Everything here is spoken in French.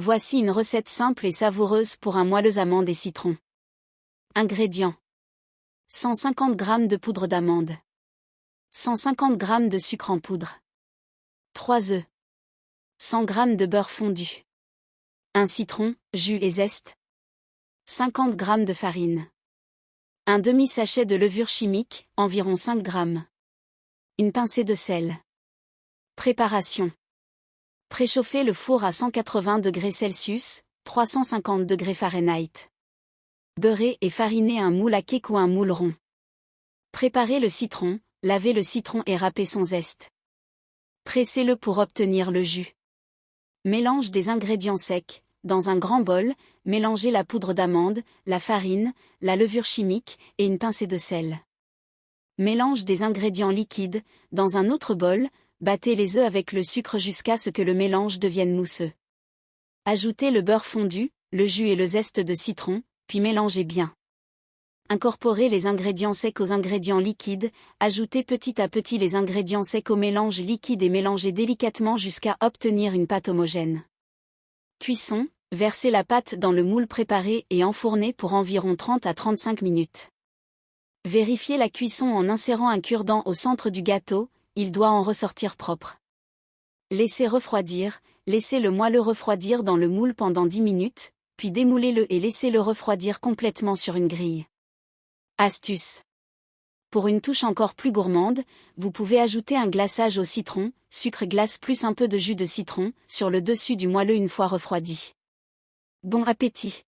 Voici une recette simple et savoureuse pour un moelleux amandes et citron. Ingrédients. 150 g de poudre d'amande. 150 g de sucre en poudre. 3 œufs. 100 g de beurre fondu. Un citron, jus et zeste. 50 g de farine. Un demi-sachet de levure chimique, environ 5 g. Une pincée de sel. Préparation. Préchauffez le four à 180 degrés Celsius, 350 degrés Fahrenheit. Beurrez et farinez un moule à cake ou un moule rond. Préparez le citron, lavez le citron et râpez son zeste. Pressez-le pour obtenir le jus. Mélange des ingrédients secs. Dans un grand bol, mélangez la poudre d'amande, la farine, la levure chimique et une pincée de sel. Mélange des ingrédients liquides. Dans un autre bol, battez les œufs avec le sucre jusqu'à ce que le mélange devienne mousseux. Ajoutez le beurre fondu, le jus et le zeste de citron, puis mélangez bien. Incorporez les ingrédients secs aux ingrédients liquides, ajoutez petit à petit les ingrédients secs au mélange liquide et mélangez délicatement jusqu'à obtenir une pâte homogène. Cuisson, versez la pâte dans le moule préparé et enfournez pour environ 30 à 35 minutes. Vérifiez la cuisson en insérant un cure-dent au centre du gâteau, il doit en ressortir propre. Laissez refroidir, laissez le moelleux refroidir dans le moule pendant 10 minutes, puis démoulez-le et laissez-le refroidir complètement sur une grille. Astuce. Pour une touche encore plus gourmande, vous pouvez ajouter un glaçage au citron, sucre glace plus un peu de jus de citron, sur le dessus du moelleux une fois refroidi. Bon appétit!